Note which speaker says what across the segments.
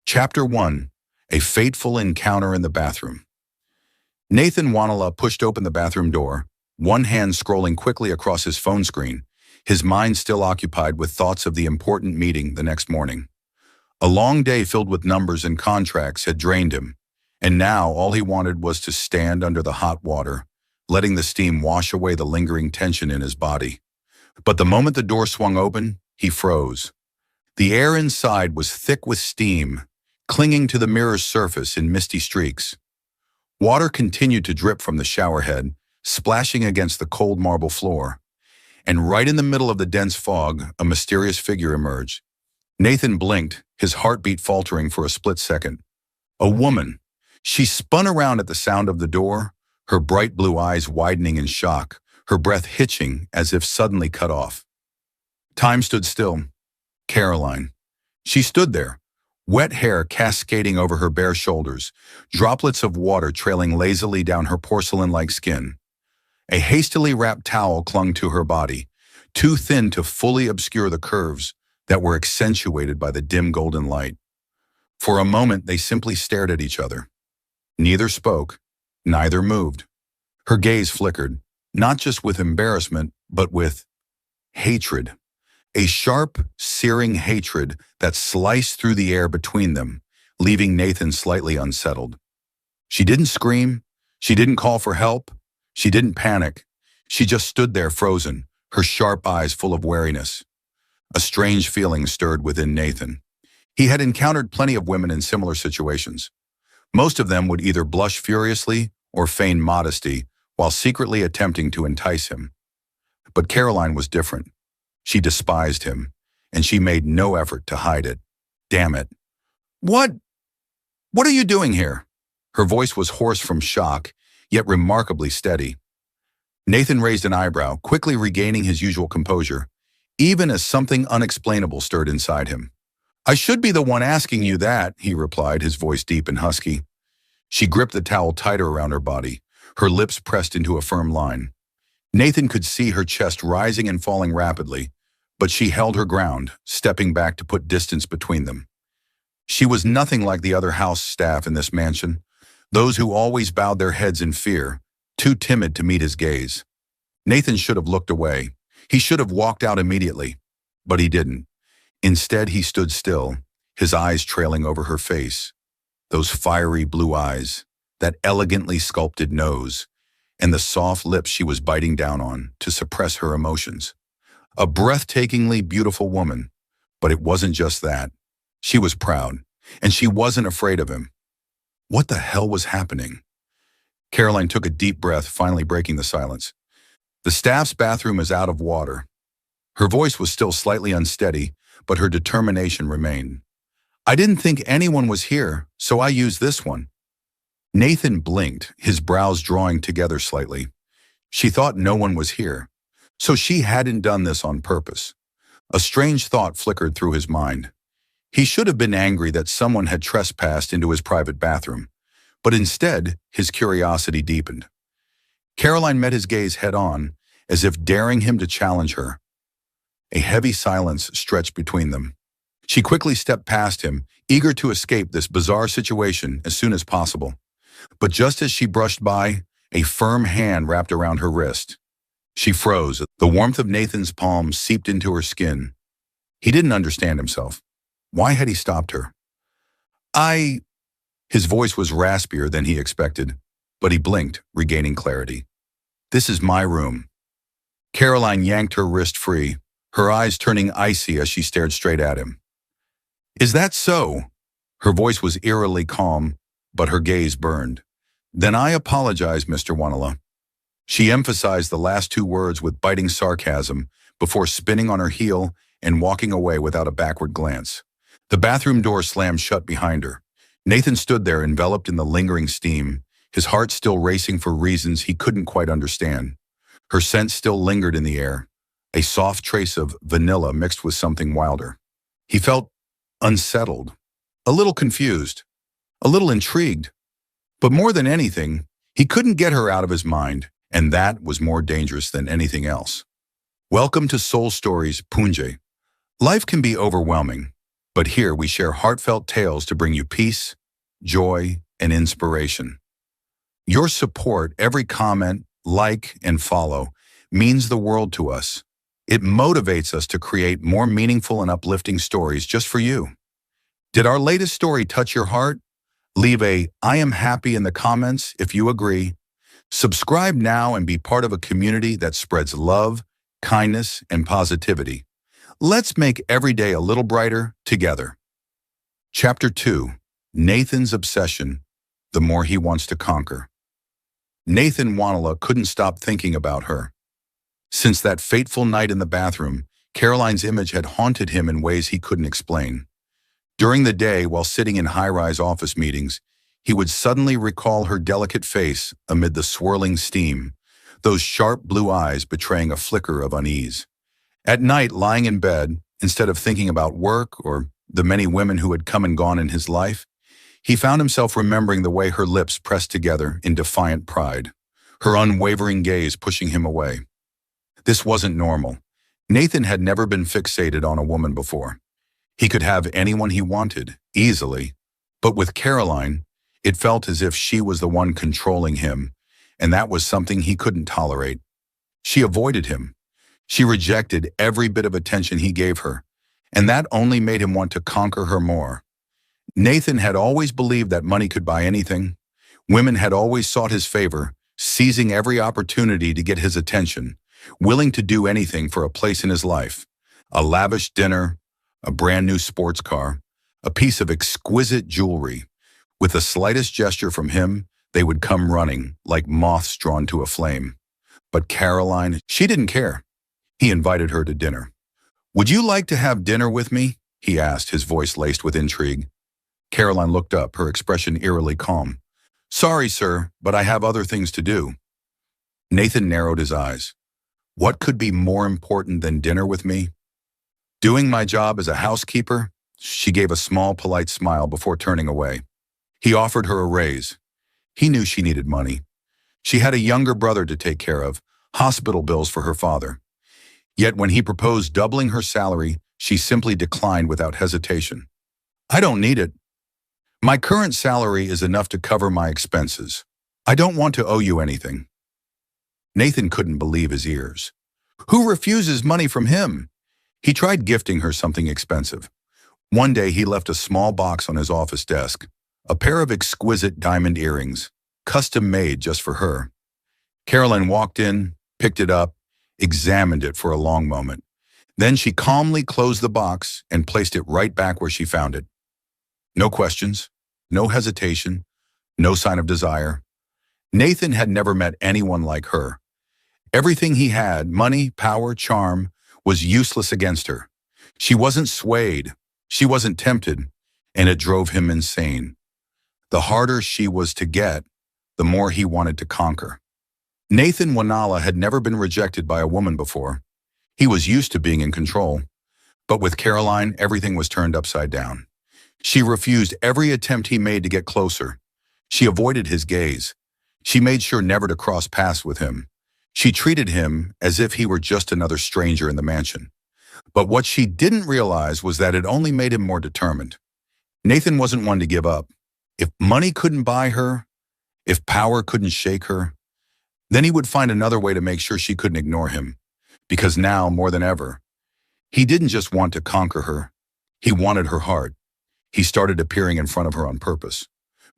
Speaker 1: Chapter 1. A Fateful Encounter in the Bathroom. Nathan Wanala pushed open the bathroom door, one hand scrolling quickly across his phone screen, his mind still occupied with thoughts of the important meeting the next morning. A long day filled with numbers and contracts had drained him, and now all he wanted was to stand under the hot water, letting the steam wash away the lingering tension in his body. But the moment the door swung open, he froze. The air inside was thick with steam, clinging to the mirror's surface in misty streaks. Water continued to drip from the shower head, splashing against the cold marble floor. And right in the middle of the dense fog, a mysterious figure emerged. Nathan blinked, his heartbeat faltering for a split second. A woman. She spun around at the sound of the door, her bright blue eyes widening in shock, her breath hitching as if suddenly cut off. Time stood still. Caroline. She stood there, wet hair cascading over her bare shoulders, droplets of water trailing lazily down her porcelain-like skin. A hastily wrapped towel clung to her body, too thin to fully obscure the curves that were accentuated by the dim golden light. For a moment, they simply stared at each other. Neither spoke, neither moved. Her gaze flickered, not just with embarrassment, but with hatred. A sharp, searing hatred that sliced through the air between them, leaving Nathan slightly unsettled. She didn't scream. She didn't call for help. She didn't panic. She just stood there frozen, her sharp eyes full of wariness. A strange feeling stirred within Nathan. He had encountered plenty of women in similar situations. Most of them would either blush furiously or feign modesty while secretly attempting to entice him. But Caroline was different. She despised him, and she made no effort to hide it. Damn it. What are you doing here? Her voice was hoarse from shock, yet remarkably steady. Nathan raised an eyebrow, quickly regaining his usual composure, even as something unexplainable stirred inside him. I should be the one asking you that, he replied, his voice deep and husky. She gripped the towel tighter around her body, her lips pressed into a firm line. Nathan could see her chest rising and falling rapidly, but she held her ground, stepping back to put distance between them. She was nothing like the other house staff in this mansion, those who always bowed their heads in fear, too timid to meet his gaze. Nathan should have looked away. He should have walked out immediately, but he didn't. Instead, he stood still, his eyes trailing over her face. Those fiery blue eyes, that elegantly sculpted nose, and the soft lips she was biting down on to suppress her emotions. A breathtakingly beautiful woman, but it wasn't just that. She was proud, and she wasn't afraid of him. What the hell was happening? Caroline took a deep breath, finally breaking the silence. The staff's bathroom is out of water. Her voice was still slightly unsteady, but her determination remained. I didn't think anyone was here, so I used this one. Nathan blinked, his brows drawing together slightly. She thought no one was here, so she hadn't done this on purpose. A strange thought flickered through his mind. He should have been angry that someone had trespassed into his private bathroom, but instead, his curiosity deepened. Caroline met his gaze head-on, as if daring him to challenge her. A heavy silence stretched between them. She quickly stepped past him, eager to escape this bizarre situation as soon as possible. But just as she brushed by, a firm hand wrapped around her wrist. She froze. The warmth of Nathan's palm seeped into her skin. He didn't understand himself. Why had he stopped her? His voice was raspier than he expected, but he blinked, regaining clarity. This is my room. Caroline yanked her wrist free, her eyes turning icy as she stared straight at him. Is that so? Her voice was eerily calm, but her gaze burned. Then I apologize, Mr. Wanala. She emphasized the last two words with biting sarcasm before spinning on her heel and walking away without a backward glance. The bathroom door slammed shut behind her. Nathan stood there enveloped in the lingering steam, his heart still racing for reasons he couldn't quite understand. Her scent still lingered in the air, a soft trace of vanilla mixed with something wilder. He felt unsettled, a little confused, a little intrigued. But more than anything, he couldn't get her out of his mind, and that was more dangerous than anything else. Welcome to Soul Stories, Punjay. Life can be overwhelming, But here we share heartfelt tales to bring you peace, joy, and inspiration. Your support, every comment, like, and follow, means the world to us. It motivates us to create more meaningful and uplifting stories just for you. Did our latest story touch your heart? Leave a "I am happy" in the comments if you agree. Subscribe now and be part of a community that spreads love, kindness, and positivity. Let's make every day a little brighter together. Chapter 2. Nathan's Obsession, the More He Wants to Conquer. Nathan Wanala couldn't stop thinking about her. Since that fateful night in the bathroom, Caroline's image had haunted him in ways he couldn't explain. During the day, while sitting in high-rise office meetings, he would suddenly recall her delicate face amid the swirling steam, those sharp blue eyes betraying a flicker of unease. At night, lying in bed, instead of thinking about work or the many women who had come and gone in his life, he found himself remembering the way her lips pressed together in defiant pride, her unwavering gaze pushing him away. This wasn't normal. Nathan had never been fixated on a woman before. He could have anyone he wanted, easily, but with Caroline, it felt as if she was the one controlling him, and that was something he couldn't tolerate. She avoided him. She rejected every bit of attention he gave her, and that only made him want to conquer her more. Nathan had always believed that money could buy anything. Women had always sought his favor, seizing every opportunity to get his attention, willing to do anything for a place in his life. A lavish dinner, a brand new sports car, a piece of exquisite jewelry. With the slightest gesture from him, they would come running, like moths drawn to a flame. But Caroline, she didn't care. He invited her to dinner. "Would you like to have dinner with me?" he asked, his voice laced with intrigue. Caroline looked up, her expression eerily calm. "Sorry, sir, but I have other things to do." Nathan narrowed his eyes. What could be more important than dinner with me? Doing my job as a housekeeper? She gave a small, polite smile before turning away. He offered her a raise. He knew she needed money. She had a younger brother to take care of, hospital bills for her father. Yet when he proposed doubling her salary, she simply declined without hesitation. "I don't need it. My current salary is enough to cover my expenses. I don't want to owe you anything." Nathan couldn't believe his ears. Who refuses money from him? He tried gifting her something expensive. One day he left a small box on his office desk, a pair of exquisite diamond earrings, custom made just for her. Caroline walked in, picked it up, examined it for a long moment. Then she calmly closed the box and placed it right back where she found it. No questions, no hesitation, no sign of desire. Nathan had never met anyone like her. Everything he had, money, power, charm, was useless against her. She wasn't swayed, she wasn't tempted, and it drove him insane. The harder she was to get, the more he wanted to conquer. Nathan Wanala had never been rejected by a woman before. He was used to being in control. But with Caroline, everything was turned upside down. She refused every attempt he made to get closer. She avoided his gaze. She made sure never to cross paths with him. She treated him as if he were just another stranger in the mansion. But what she didn't realize was that it only made him more determined. Nathan wasn't one to give up. If money couldn't buy her, if power couldn't shake her, then he would find another way to make sure she couldn't ignore him. Because now, more than ever, he didn't just want to conquer her. He wanted her heart. He started appearing in front of her on purpose.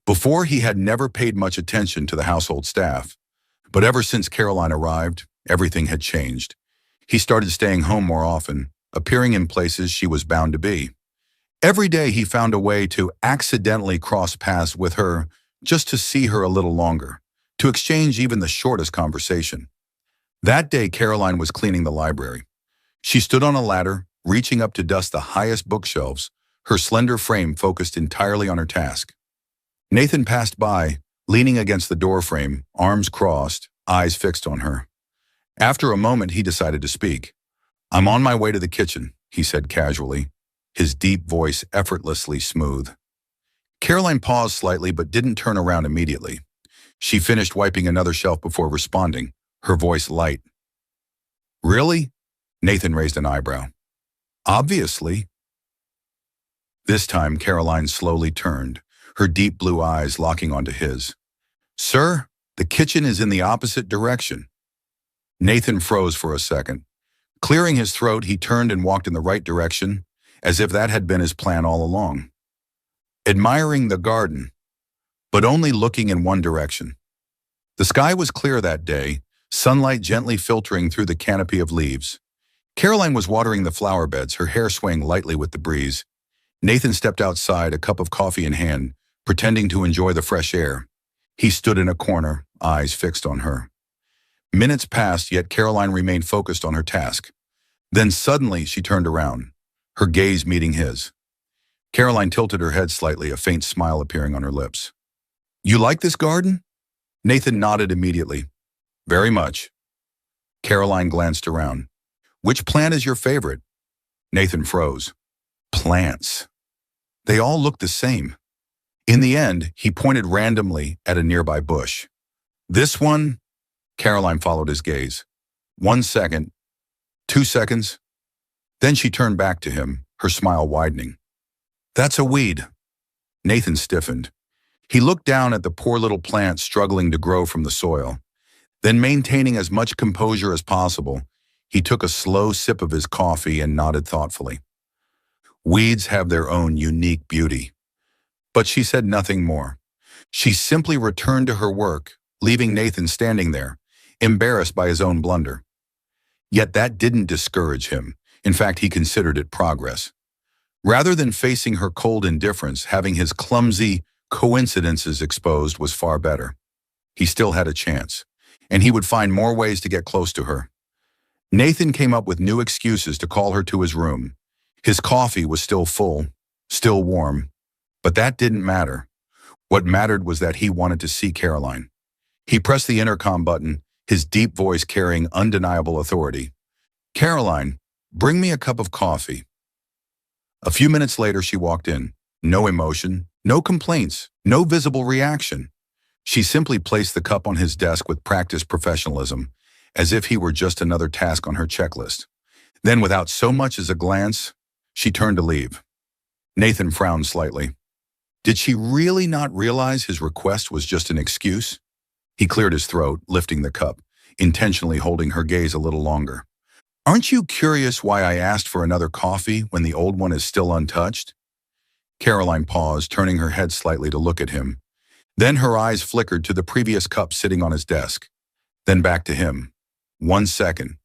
Speaker 1: Before, he had never paid much attention to the household staff. But ever since Caroline arrived, everything had changed. He started staying home more often, appearing in places she was bound to be. Every day he found a way to accidentally cross paths with her just to see her a little longer, to exchange even the shortest conversation. That day, Caroline was cleaning the library. She stood on a ladder, reaching up to dust the highest bookshelves, her slender frame focused entirely on her task. Nathan passed by, leaning against the doorframe, arms crossed, eyes fixed on her. After a moment, he decided to speak. "I'm on my way to the kitchen," he said casually, his deep voice effortlessly smooth. Caroline paused slightly but didn't turn around immediately. She finished wiping another shelf before responding, her voice light. "Really?" Nathan raised an eyebrow. "Obviously." This time, Caroline slowly turned, her deep blue eyes locking onto his. "Sir, the kitchen is in the opposite direction." Nathan froze for a second. Clearing his throat, he turned and walked in the right direction, as if that had been his plan all along. Admiring the garden, but only looking in one direction. The sky was clear that day, sunlight gently filtering through the canopy of leaves. Caroline was watering the flower beds, her hair swaying lightly with the breeze. Nathan stepped outside, a cup of coffee in hand, pretending to enjoy the fresh air. He stood in a corner, eyes fixed on her. Minutes passed, yet Caroline remained focused on her task. Then suddenly she turned around, her gaze meeting his. Caroline tilted her head slightly, a faint smile appearing on her lips. "You like this garden?" Nathan nodded immediately. "Very much." Caroline glanced around. "Which plant is your favorite?" Nathan froze. Plants. They all looked the same. In the end, he pointed randomly at a nearby bush. "This one?" Caroline followed his gaze. 1 second. 2 seconds. Then she turned back to him, her smile widening. "That's a weed." Nathan stiffened. He looked down at the poor little plant struggling to grow from the soil. Then, maintaining as much composure as possible, he took a slow sip of his coffee and nodded thoughtfully. Weeds have their own unique beauty. But she said nothing more. She simply returned to her work, leaving Nathan standing there, embarrassed by his own blunder. Yet that didn't discourage him. In fact, he considered it progress. Rather than facing her cold indifference, having his clumsy coincidences exposed was far better. He still had a chance, and he would find more ways to get close to her. Nathan came up with new excuses to call her to his room. His coffee was still full, still warm, but that didn't matter. What mattered was that he wanted to see Caroline. He pressed the intercom button, his deep voice carrying undeniable authority. "Caroline, bring me a cup of coffee." A few minutes later, she walked in. No emotion, no complaints, no visible reaction. She simply placed the cup on his desk with practiced professionalism, as if he were just another task on her checklist. Then, without so much as a glance, she turned to leave. Nathan frowned slightly. Did she really not realize his request was just an excuse? He cleared his throat, lifting the cup, intentionally holding her gaze a little longer. "Aren't you curious why I asked for another coffee when the old one is still untouched?" Caroline paused, turning her head slightly to look at him. Then her eyes flickered to the previous cup sitting on his desk. Then back to him. 1 second.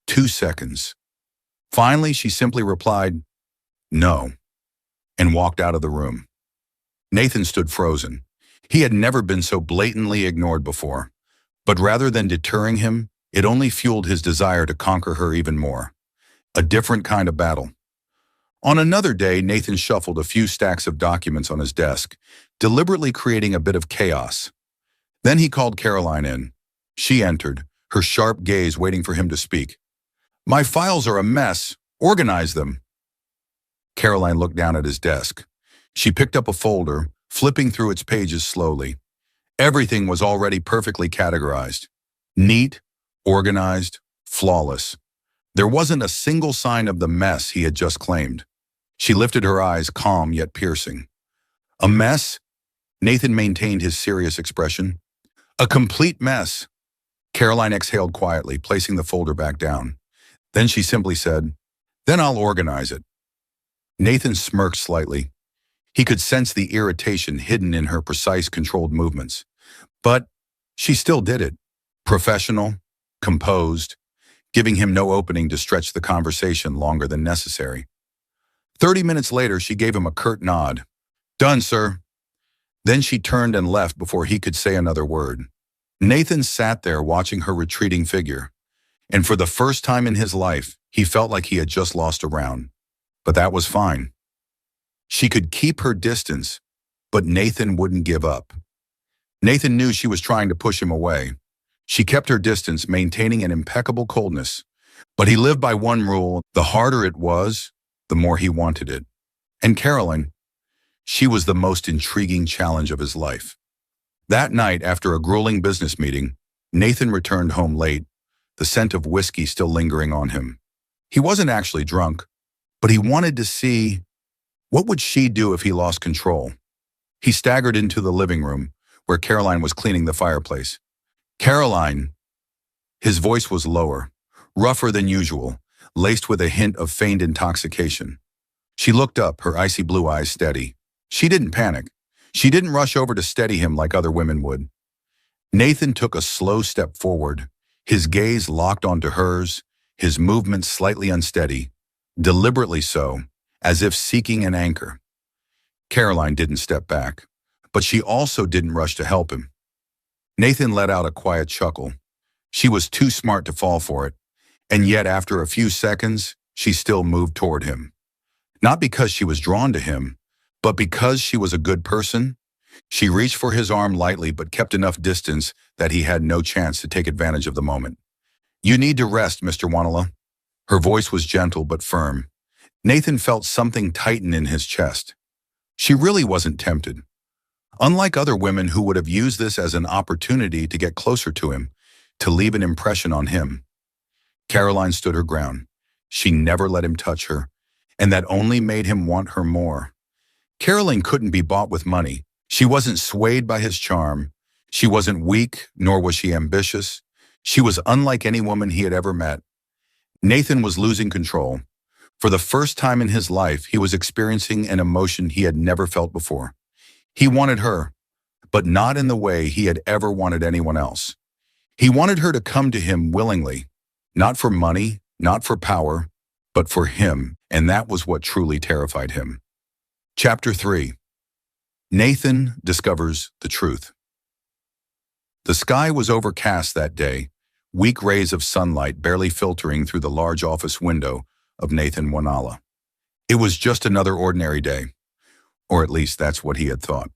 Speaker 1: 2 seconds. Finally, she simply replied, "No," and walked out of the room. Nathan stood frozen. He had never been so blatantly ignored before. But rather than deterring him, it only fueled his desire to conquer her even more. A different kind of battle. On another day, Nathan shuffled a few stacks of documents on his desk, deliberately creating a bit of chaos. Then he called Caroline in. She entered, her sharp gaze waiting for him to speak. "My files are a mess. Organize them." Caroline looked down at his desk. She picked up a folder, flipping through its pages slowly. Everything was already perfectly categorized. Neat, organized, flawless. There wasn't a single sign of the mess he had just claimed. She lifted her eyes, calm yet piercing. "A mess?" Nathan maintained his serious expression. "A complete mess." Caroline exhaled quietly, placing the folder back down. Then she simply said, "Then I'll organize it." Nathan smirked slightly. He could sense the irritation hidden in her precise, controlled movements. But she still did it. Professional, composed, giving him no opening to stretch the conversation longer than necessary. 30 minutes later, she gave him a curt nod. "Done, sir." Then she turned and left before he could say another word. Nathan sat there watching her retreating figure, and for the first time in his life, he felt like he had just lost a round. But that was fine. She could keep her distance, but Nathan wouldn't give up. Nathan knew she was trying to push him away. She kept her distance, maintaining an impeccable coldness. But he lived by one rule: the harder it was, the more he wanted it. And Caroline, she was the most intriguing challenge of his life. That night, after a grueling business meeting, Nathan returned home late, the scent of whiskey still lingering on him. He wasn't actually drunk, but he wanted to see What would she do if he lost control? He staggered into the living room, where Caroline was cleaning the fireplace. "Caroline!" His voice was lower, rougher than usual, laced with a hint of feigned intoxication. She looked up, her icy blue eyes steady. She didn't panic. She didn't rush over to steady him like other women would. Nathan took a slow step forward, his gaze locked onto hers, his movements slightly unsteady, deliberately so, as if seeking an anchor. Caroline didn't step back, but she also didn't rush to help him. Nathan let out a quiet chuckle. She was too smart to fall for it, and yet after a few seconds, she still moved toward him. Not because she was drawn to him, but because she was a good person. She reached for his arm lightly but kept enough distance that he had no chance to take advantage of the moment. "You need to rest, Mr. Wanala." Her voice was gentle but firm. Nathan felt something tighten in his chest. She really wasn't tempted. Unlike other women who would have used this as an opportunity to get closer to him, to leave an impression on him, Caroline stood her ground. She never let him touch her, and that only made him want her more. Caroline couldn't be bought with money. She wasn't swayed by his charm. She wasn't weak, nor was she ambitious. She was unlike any woman he had ever met. Nathan was losing control. For the first time in his life, he was experiencing an emotion he had never felt before. He wanted her, but not in the way he had ever wanted anyone else. He wanted her to come to him willingly, not for money, not for power, but for him, and that was what truly terrified him. Chapter 3. Nathan discovers the truth. The sky was overcast that day, weak rays of sunlight barely filtering through the large office window of Nathan Wanala. It was just another ordinary day, or at least that's what he had thought.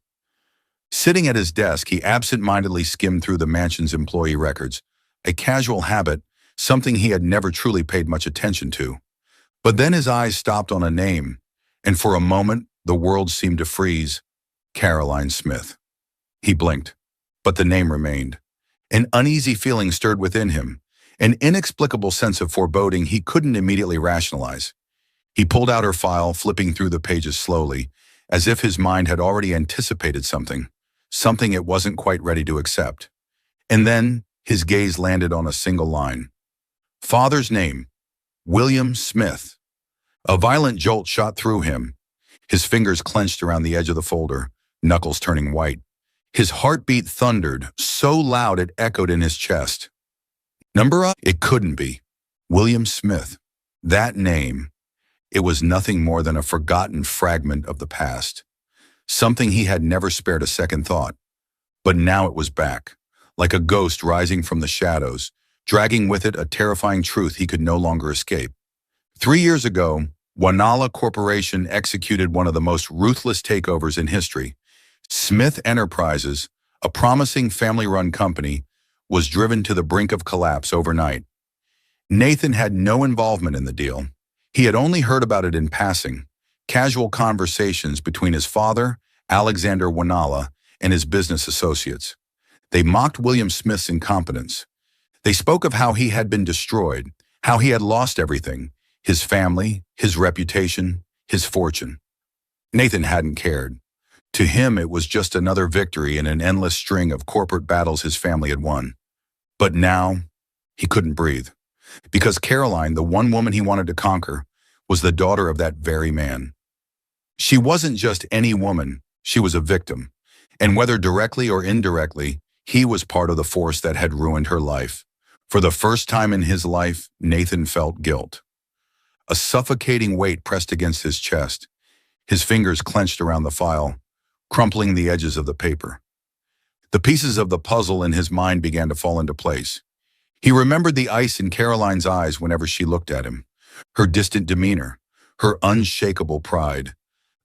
Speaker 1: Sitting at his desk, he absent-mindedly skimmed through the mansion's employee records, a casual habit, something he had never truly paid much attention to. But then his eyes stopped on a name, and for a moment, the world seemed to freeze. Caroline Smith. He blinked, but the name remained. An uneasy feeling stirred within him, an inexplicable sense of foreboding he couldn't immediately rationalize. He pulled out her file, flipping through the pages slowly, as if his mind had already anticipated something it wasn't quite ready to accept. And then his gaze landed on a single line. Father's name, William Smith. A violent jolt shot through him. His fingers clenched around the edge of the folder, knuckles turning white. His heartbeat thundered, so loud it echoed in his chest. Number up? It couldn't be. William Smith. That name. It was nothing more than a forgotten fragment of the past. Something he had never spared a second thought. But now it was back, like a ghost rising from the shadows, dragging with it a terrifying truth he could no longer escape. 3 years ago, Wanala Corporation executed one of the most ruthless takeovers in history. Smith Enterprises, a promising family-run company, was driven to the brink of collapse overnight. Nathan had no involvement in the deal. He had only heard about it in passing, casual conversations between his father, Alexander Wanala, and his business associates. They mocked William Smith's incompetence. They spoke of how he had been destroyed, how he had lost everything, his family, his reputation, his fortune. Nathan hadn't cared. To him, it was just another victory in an endless string of corporate battles his family had won. But now, he couldn't breathe. Because Caroline, the one woman he wanted to conquer, was the daughter of that very man. She wasn't just any woman, she was a victim. And whether directly or indirectly, he was part of the force that had ruined her life. For the first time in his life, Nathan felt guilt. A suffocating weight pressed against his chest. His fingers clenched around the file, crumpling the edges of the paper. The pieces of the puzzle in his mind began to fall into place. He remembered the ice in Caroline's eyes whenever she looked at him, her distant demeanor, her unshakable pride,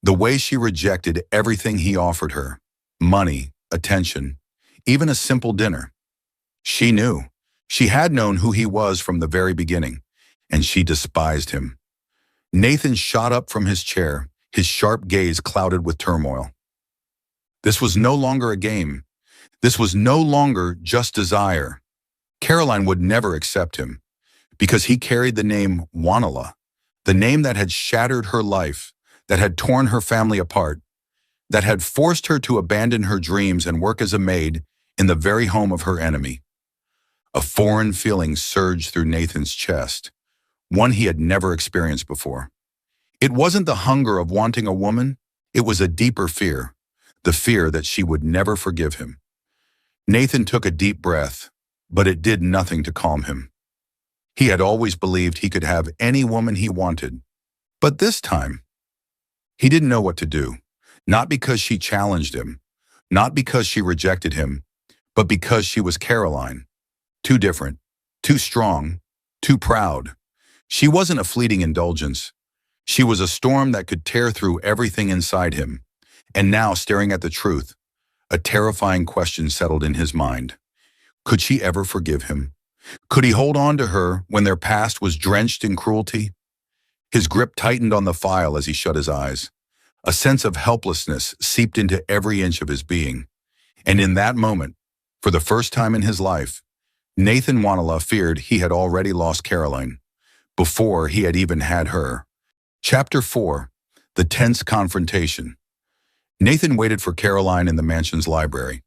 Speaker 1: the way she rejected everything he offered her, money, attention, even a simple dinner. She knew. She had known who he was from the very beginning, and she despised him. Nathan shot up from his chair, his sharp gaze clouded with turmoil. This was no longer a game. This was no longer just desire. Caroline would never accept him, because he carried the name Wanala, the name that had shattered her life, that had torn her family apart, that had forced her to abandon her dreams and work as a maid in the very home of her enemy. A foreign feeling surged through Nathan's chest, one he had never experienced before. It wasn't the hunger of wanting a woman, it was a deeper fear, the fear that she would never forgive him. Nathan took a deep breath, but it did nothing to calm him. He had always believed he could have any woman he wanted, but this time, he didn't know what to do, not because she challenged him, not because she rejected him, but because she was Caroline. Too different, too strong, too proud. She wasn't a fleeting indulgence. She was a storm that could tear through everything inside him. And now, staring at the truth, a terrifying question settled in his mind. Could she ever forgive him? Could he hold on to her when their past was drenched in cruelty? His grip tightened on the file as he shut his eyes. A sense of helplessness seeped into every inch of his being. And in that moment, for the first time in his life, Nathan Wanala feared he had already lost Caroline, before he had even had her. Chapter 4. The Tense Confrontation. Nathan waited for Caroline in the mansion's library.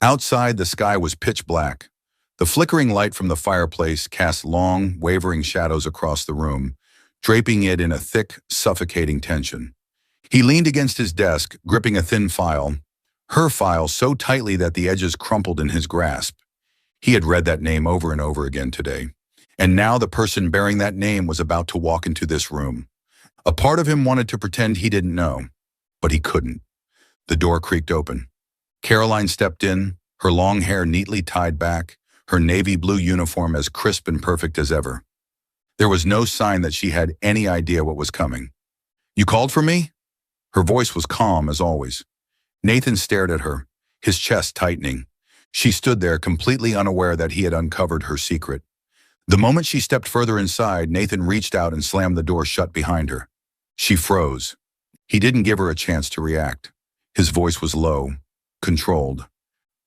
Speaker 1: Outside, the sky was pitch black. The flickering light from the fireplace cast long, wavering shadows across the room, draping it in a thick, suffocating tension. He leaned against his desk, gripping a thin file, her file so tightly that the edges crumpled in his grasp. He had read that name over and over again today, and now the person bearing that name was about to walk into this room. A part of him wanted to pretend he didn't know, but he couldn't. The door creaked open. Caroline stepped in, her long hair neatly tied back, her navy blue uniform as crisp and perfect as ever. There was no sign that she had any idea what was coming. "You called for me?" Her voice was calm as always. Nathan stared at her, his chest tightening. She stood there completely unaware that he had uncovered her secret. The moment she stepped further inside, Nathan reached out and slammed the door shut behind her. She froze. He didn't give her a chance to react. His voice was low, controlled.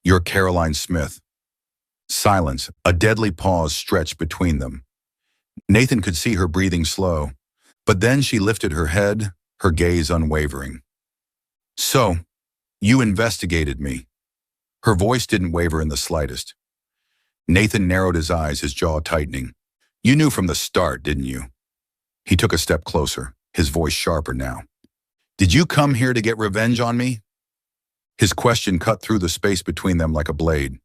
Speaker 1: "You're Caroline Smith." Silence, a deadly pause stretched between them. Nathan could see her breathing slow, but then she lifted her head, her gaze unwavering. "So, you investigated me." Her voice didn't waver in the slightest. Nathan narrowed his eyes, his jaw tightening. "You knew from the start, didn't you?" He took a step closer, his voice sharper now. "Did you come here to get revenge on me?" His question cut through the space between them like a blade.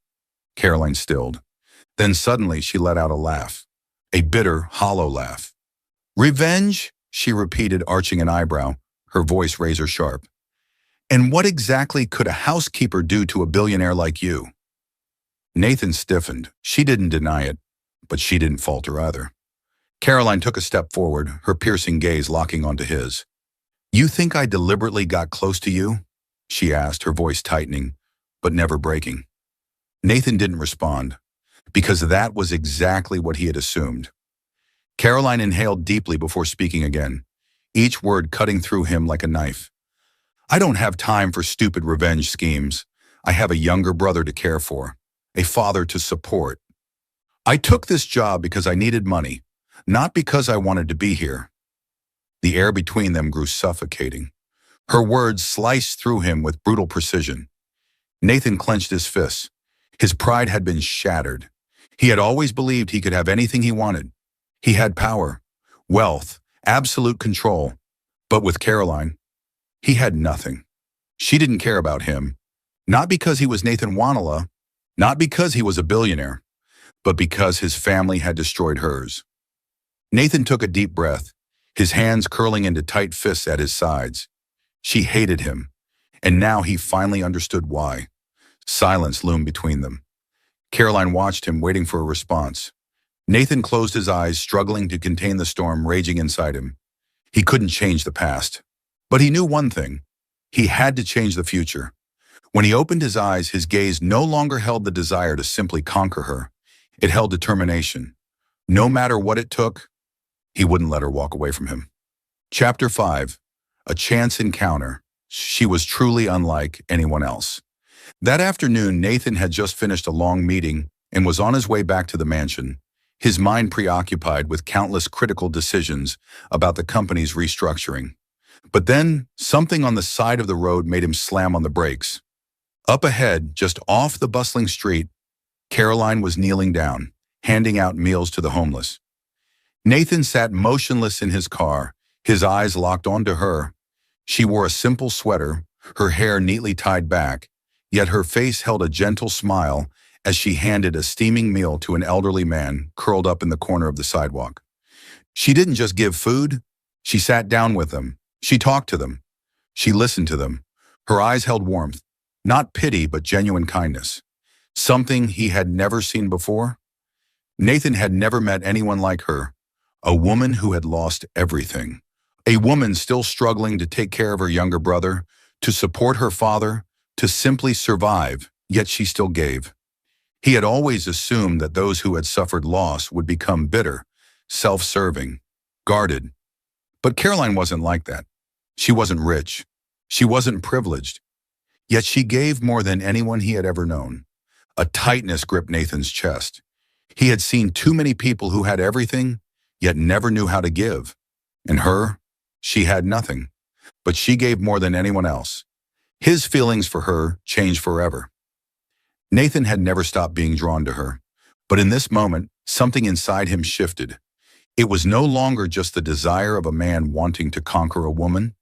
Speaker 1: Caroline stilled. Then suddenly she let out a laugh, a bitter, hollow laugh. "Revenge?" she repeated, arching an eyebrow, her voice razor sharp. "And what exactly could a housekeeper do to a billionaire like you?" Nathan stiffened. She didn't deny it, but she didn't falter either. Caroline took a step forward, her piercing gaze locking onto his. "You think I deliberately got close to you?" she asked, her voice tightening, but never breaking. Nathan didn't respond, because that was exactly what he had assumed. Caroline inhaled deeply before speaking again, each word cutting through him like a knife. "I don't have time for stupid revenge schemes. I have a younger brother to care for, a father to support. I took this job because I needed money, not because I wanted to be here." The air between them grew suffocating. Her words sliced through him with brutal precision. Nathan clenched his fists. His pride had been shattered. He had always believed he could have anything he wanted. He had power, wealth, absolute control. But with Caroline, he had nothing. She didn't care about him, not because he was Nathan Wanala, not because he was a billionaire, but because his family had destroyed hers. Nathan took a deep breath, his hands curling into tight fists at his sides. She hated him, and now he finally understood why. Silence loomed between them. Caroline watched him, waiting for a response. Nathan closed his eyes, struggling to contain the storm raging inside him. He couldn't change the past. But he knew one thing. He had to change the future. When he opened his eyes, his gaze no longer held the desire to simply conquer her. It held determination. No matter what it took, he wouldn't let her walk away from him. Chapter 5. A Chance Encounter. She was truly unlike anyone else. That afternoon, Nathan had just finished a long meeting and was on his way back to the mansion, his mind preoccupied with countless critical decisions about the company's restructuring. But then, something on the side of the road made him slam on the brakes. Up ahead, just off the bustling street, Caroline was kneeling down, handing out meals to the homeless. Nathan sat motionless in his car, his eyes locked onto her. She wore a simple sweater, her hair neatly tied back, yet her face held a gentle smile as she handed a steaming meal to an elderly man curled up in the corner of the sidewalk. She didn't just give food, she sat down with them. She talked to them. She listened to them. Her eyes held warmth, not pity but genuine kindness. Something he had never seen before. Nathan had never met anyone like her, a woman who had lost everything. A woman still struggling to take care of her younger brother, to support her father, to simply survive, yet she still gave. He had always assumed that those who had suffered loss would become bitter, self-serving, guarded. But Caroline wasn't like that. She wasn't rich. She wasn't privileged. Yet she gave more than anyone he had ever known. A tightness gripped Nathan's chest. He had seen too many people who had everything, yet never knew how to give. And her, she had nothing. But she gave more than anyone else. His feelings for her changed forever. Nathan had never stopped being drawn to her. But in this moment, something inside him shifted. It was no longer just the desire of a man wanting to conquer a woman.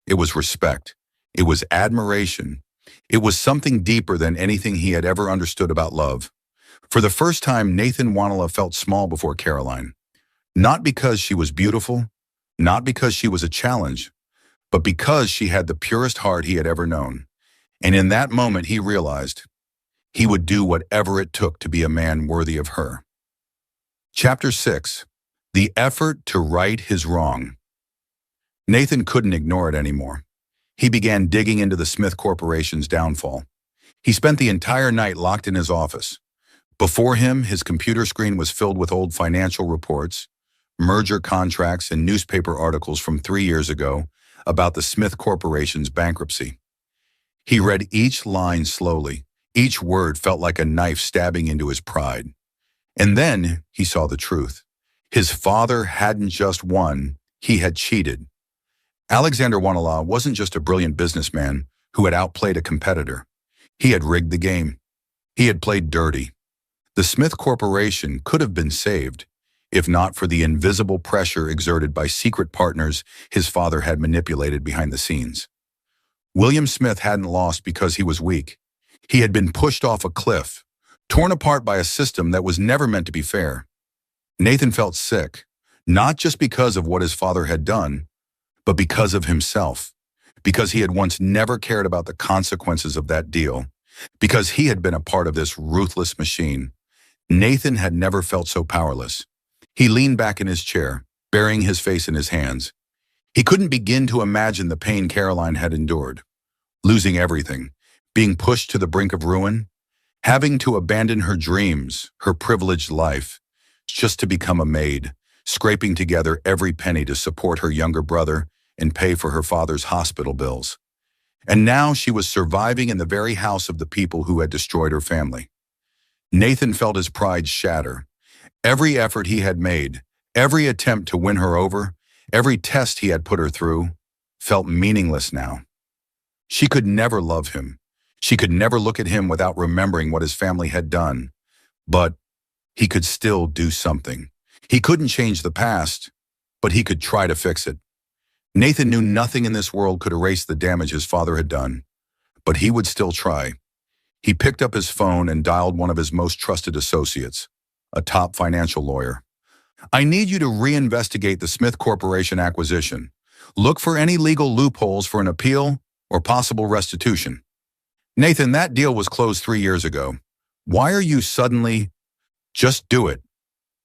Speaker 1: It was respect. It was admiration. It was something deeper than anything he had ever understood about love. For the first time, Nathan Wanala felt small before Caroline. Not because she was beautiful, not because she was a challenge, but because she had the purest heart he had ever known. And in that moment, he realized he would do whatever it took to be a man worthy of her. Chapter 6. The effort to right his wrong. Nathan couldn't ignore it anymore. He began digging into the Smith Corporation's downfall. He spent the entire night locked in his office. Before him, his computer screen was filled with old financial reports, merger contracts, and newspaper articles from 3 years ago about the Smith Corporation's bankruptcy. He read each line slowly. Each word felt like a knife stabbing into his pride. And then he saw the truth. His father hadn't just won, he had cheated. Alexander Wanala wasn't just a brilliant businessman who had outplayed a competitor. He had rigged the game. He had played dirty. The Smith Corporation could have been saved, if not for the invisible pressure exerted by secret partners his father had manipulated behind the scenes. William Smith hadn't lost because he was weak. He had been pushed off a cliff, torn apart by a system that was never meant to be fair. Nathan felt sick, not just because of what his father had done, but because of himself, because he had once never cared about the consequences of that deal, because he had been a part of this ruthless machine. Nathan had never felt so powerless. He leaned back in his chair, burying his face in his hands. He couldn't begin to imagine the pain Caroline had endured. Losing everything, being pushed to the brink of ruin, having to abandon her dreams, her privileged life, just to become a maid, scraping together every penny to support her younger brother and pay for her father's hospital bills. And now she was surviving in the very house of the people who had destroyed her family. Nathan felt his pride shatter. Every effort he had made, every attempt to win her over, every test he had put her through, felt meaningless now. She could never love him. She could never look at him without remembering what his family had done. But he could still do something. He couldn't change the past, but he could try to fix it. Nathan knew nothing in this world could erase the damage his father had done, but he would still try. He picked up his phone and dialed one of his most trusted associates, a top financial lawyer. "I need you to reinvestigate the Smith Corporation acquisition. Look for any legal loopholes for an appeal or possible restitution." "Nathan, that deal was closed 3 years ago. Why are you suddenly—" "Just do it."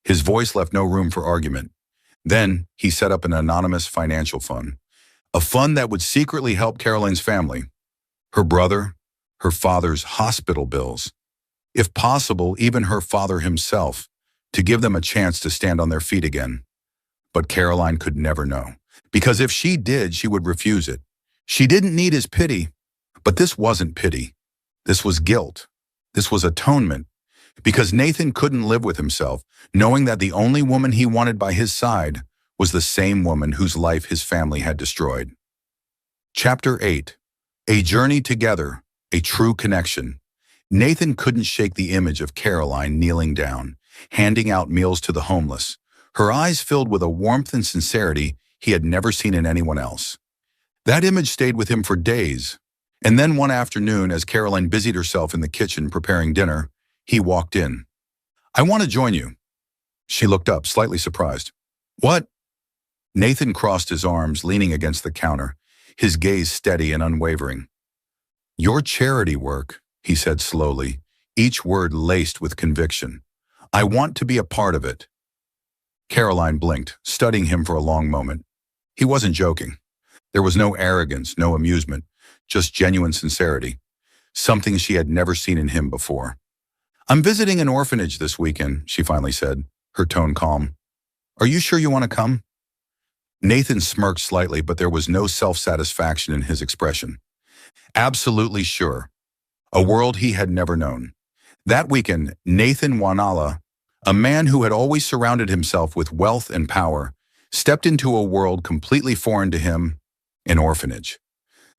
Speaker 1: His voice left no room for argument. Then he set up an anonymous financial fund, a fund that would secretly help Caroline's family, her brother, her father's hospital bills, if possible, even her father himself, to give them a chance to stand on their feet again. But Caroline could never know, because if she did, she would refuse it. She didn't need his pity, but this wasn't pity. This was guilt. This was atonement. Because Nathan couldn't live with himself, knowing that the only woman he wanted by his side was the same woman whose life his family had destroyed. Chapter 8. A Journey Together, a True Connection. Nathan couldn't shake the image of Caroline kneeling down, handing out meals to the homeless, her eyes filled with a warmth and sincerity he had never seen in anyone else. That image stayed with him for days. And then one afternoon, as Caroline busied herself in the kitchen preparing dinner, he walked in. "I want to join you." She looked up, slightly surprised. "What?" Nathan crossed his arms, leaning against the counter, his gaze steady and unwavering. "Your charity work," he said slowly, each word laced with conviction. "I want to be a part of it." Caroline blinked, studying him for a long moment. He wasn't joking. There was no arrogance, no amusement, just genuine sincerity, something she had never seen in him before. "I'm visiting an orphanage this weekend," she finally said, her tone calm. "Are you sure you want to come?" Nathan smirked slightly, but there was no self-satisfaction in his expression. Absolutely sure. A world he had never known. That weekend, Nathan Wanala, a man who had always surrounded himself with wealth and power, stepped into a world completely foreign to him, an orphanage.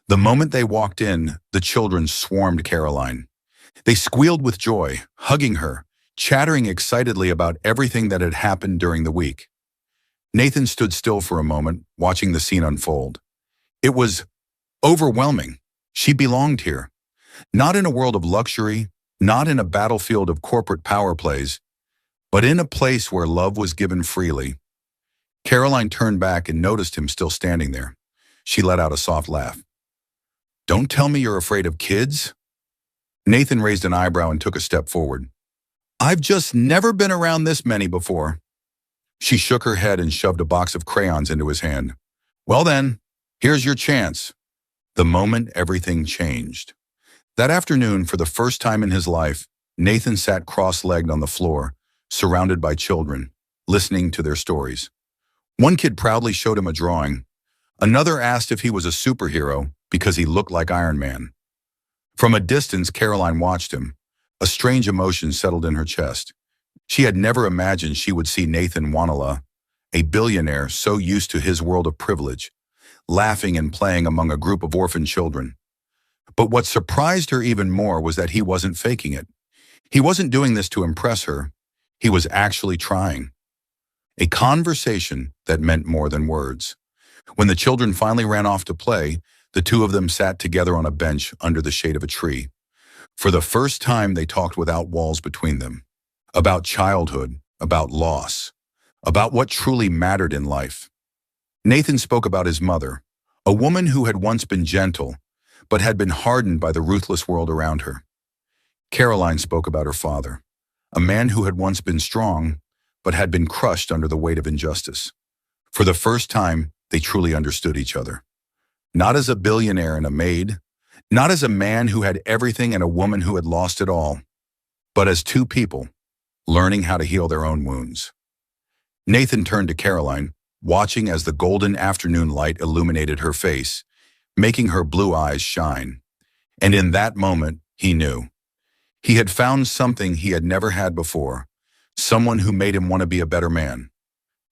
Speaker 1: The moment they walked in, the children swarmed Caroline. They squealed with joy, hugging her, chattering excitedly about everything that had happened during the week. Nathan stood still for a moment, watching the scene unfold. It was overwhelming. She belonged here. Not in a world of luxury, not in a battlefield of corporate power plays, but in a place where love was given freely. Caroline turned back and noticed him still standing there. She let out a soft laugh. "Don't tell me you're afraid of kids?" Nathan raised an eyebrow and took a step forward. "I've just never been around this many before." She shook her head and shoved a box of crayons into his hand. "Well then, here's your chance." The moment everything changed. That afternoon, for the first time in his life, Nathan sat cross-legged on the floor, surrounded by children, listening to their stories. One kid proudly showed him a drawing. Another asked if he was a superhero because he looked like Iron Man. From a distance, Caroline watched him. A strange emotion settled in her chest. She had never imagined she would see Nathan Wanala, a billionaire so used to his world of privilege, laughing and playing among a group of orphan children. But what surprised her even more was that he wasn't faking it. He wasn't doing this to impress her. He was actually trying. A conversation that meant more than words. When the children finally ran off to play, the two of them sat together on a bench under the shade of a tree. For the first time, they talked without walls between them. About childhood, about loss, about what truly mattered in life. Nathan spoke about his mother, a woman who had once been gentle, but had been hardened by the ruthless world around her. Caroline spoke about her father, a man who had once been strong, but had been crushed under the weight of injustice. For the first time, they truly understood each other. Not as a billionaire and a maid, not as a man who had everything and a woman who had lost it all, but as two people, learning how to heal their own wounds. Nathan turned to Caroline, watching as the golden afternoon light illuminated her face, making her blue eyes shine. And in that moment, he knew. He had found something he had never had before, someone who made him want to be a better man.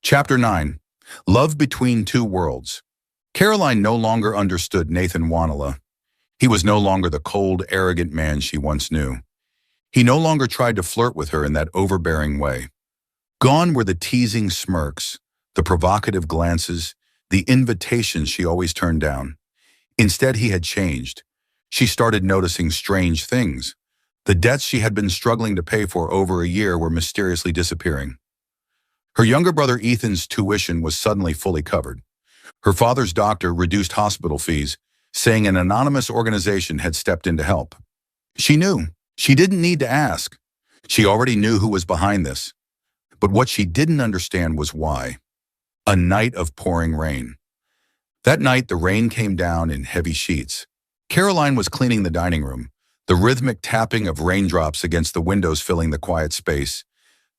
Speaker 1: Chapter 9. Love Between Two Worlds. Caroline no longer understood Nathan Wanala. He was no longer the cold, arrogant man she once knew. He no longer tried to flirt with her in that overbearing way. Gone were the teasing smirks, the provocative glances, the invitations she always turned down. Instead, he had changed. She started noticing strange things. The debts she had been struggling to pay for over a year were mysteriously disappearing. Her younger brother Ethan's tuition was suddenly fully covered. Her father's doctor reduced hospital fees, saying an anonymous organization had stepped in to help. She knew. She didn't need to ask. She already knew who was behind this. But what she didn't understand was why. A night of pouring rain. That night, the rain came down in heavy sheets. Caroline was cleaning the dining room, the rhythmic tapping of raindrops against the windows filling the quiet space,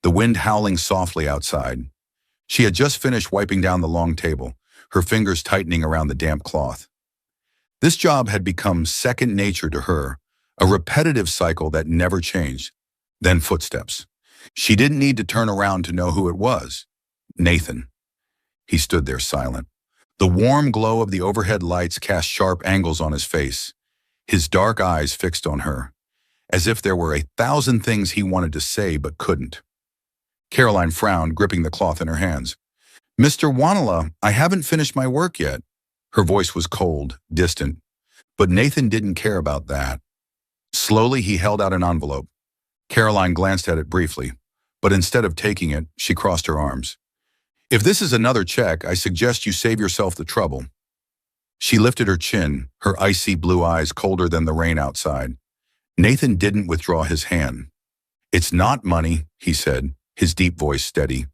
Speaker 1: the wind howling softly outside. She had just finished wiping down the long table, her fingers tightening around the damp cloth. This job had become second nature to her, a repetitive cycle that never changed. Then footsteps. She didn't need to turn around to know who it was. Nathan. He stood there silent, The warm glow of the overhead lights cast sharp angles on his face, his dark eyes fixed on her, as if there were 1,000 things he wanted to say but couldn't. Caroline frowned, gripping the cloth in her hands. "Mr. Wanala, I haven't finished my work yet." Her voice was cold, distant, but Nathan didn't care about that. Slowly, he held out an envelope. Caroline glanced at it briefly, but instead of taking it, she crossed her arms. "If this is another check, I suggest you save yourself the trouble." She lifted her chin, her icy blue eyes colder than the rain outside. Nathan didn't withdraw his hand. "It's not money," he said, his deep voice steady.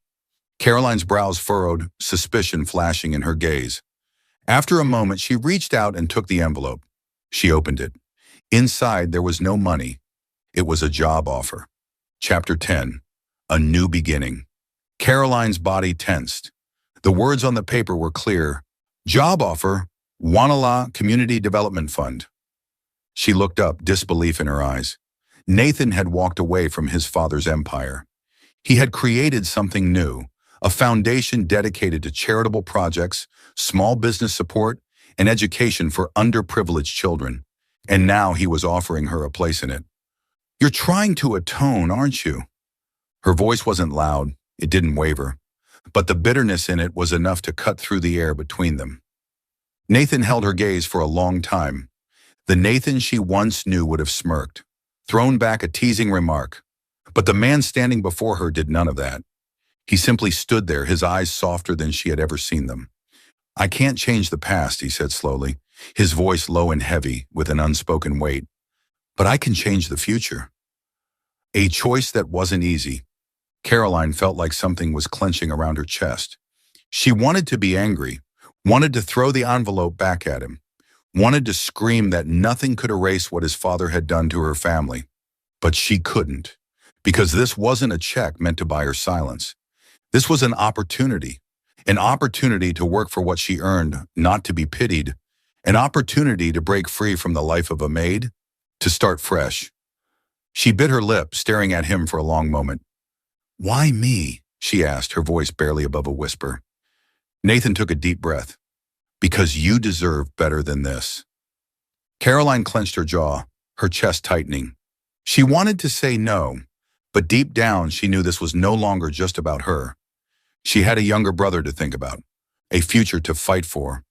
Speaker 1: Caroline's brows furrowed, suspicion flashing in her gaze. After a moment, she reached out and took the envelope. She opened it. Inside, there was no money. It was a job offer. Chapter 10. A New Beginning. Caroline's body tensed. The words on the paper were clear. Job offer, Wanala Community Development Fund. She looked up, disbelief in her eyes. Nathan had walked away from his father's empire. He had created something new, a foundation dedicated to charitable projects, small business support, and education for underprivileged children. And now he was offering her a place in it. "You're trying to atone, aren't you?" Her voice wasn't loud, it didn't waver, but the bitterness in it was enough to cut through the air between them. Nathan held her gaze for a long time. The Nathan she once knew would have smirked, thrown back a teasing remark. But the man standing before her did none of that. He simply stood there, his eyes softer than she had ever seen them. "I can't change the past," he said slowly, his voice low and heavy with an unspoken weight. "But I can change the future." A choice that wasn't easy. Caroline felt like something was clenching around her chest. She wanted to be angry, wanted to throw the envelope back at him, wanted to scream that nothing could erase what his father had done to her family. But she couldn't, because this wasn't a check meant to buy her silence. This was an opportunity to work for what she earned, not to be pitied, an opportunity to break free from the life of a maid, to start fresh. She bit her lip, staring at him for a long moment. "Why me?" she asked, her voice barely above a whisper. Nathan took a deep breath. "Because you deserve better than this." Caroline clenched her jaw, her chest tightening. She wanted to say no, but deep down she knew this was no longer just about her. She had a younger brother to think about, a future to fight for,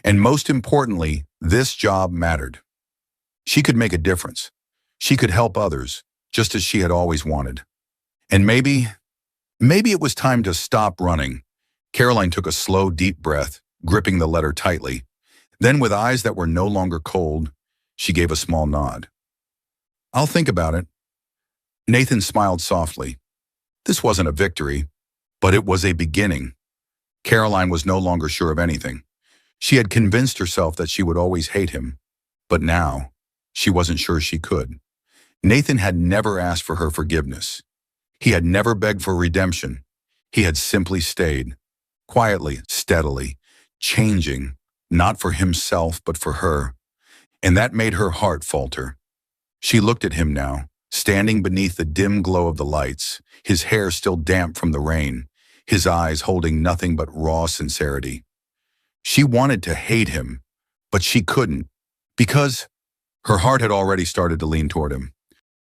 Speaker 1: and most importantly, this job mattered. She could make a difference. She could help others, just as she had always wanted. And maybe it was time to stop running. Caroline took a slow, deep breath, gripping the letter tightly. Then, with eyes that were no longer cold, she gave a small nod. "I'll think about it." Nathan smiled softly. This wasn't a victory, but it was a beginning. Caroline was no longer sure of anything. She had convinced herself that she would always hate him, but now she wasn't sure she could. Nathan had never asked for her forgiveness. He had never begged for redemption. He had simply stayed, quietly, steadily, changing, not for himself, but for her. And that made her heart falter. She looked at him now, standing beneath the dim glow of the lights, his hair still damp from the rain, his eyes holding nothing but raw sincerity. She wanted to hate him, but she couldn't, because her heart had already started to lean toward him.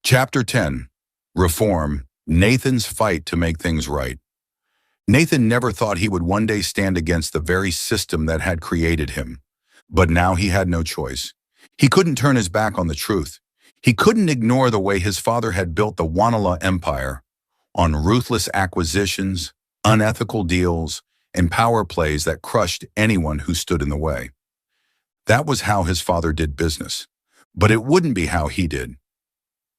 Speaker 1: Chapter 10. Reform, Nathan's fight to make things right. Nathan never thought he would one day stand against the very system that had created him. But now he had no choice. He couldn't turn his back on the truth. He couldn't ignore the way his father had built the Wanala empire, on ruthless acquisitions, unethical deals, and power plays that crushed anyone who stood in the way. That was how his father did business, but it wouldn't be how he did.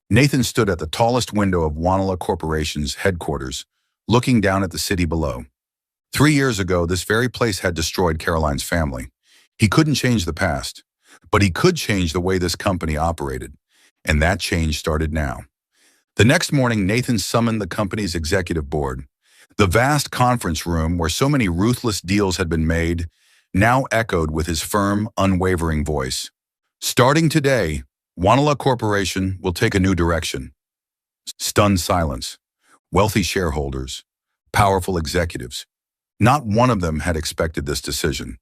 Speaker 1: Nathan stood at the tallest window of Wanala Corporation's headquarters, looking down at the city below. 3 years ago, this very place had destroyed Caroline's family. He couldn't change the past, but he could change the way this company operated, and that change started now. The next morning, Nathan summoned the company's executive board. The vast conference room where so many ruthless deals had been made now echoed with his firm, unwavering voice. "Starting today, Wanala Corporation will take a new direction." Stunned silence. Wealthy shareholders, powerful executives. Not one of them had expected this decision.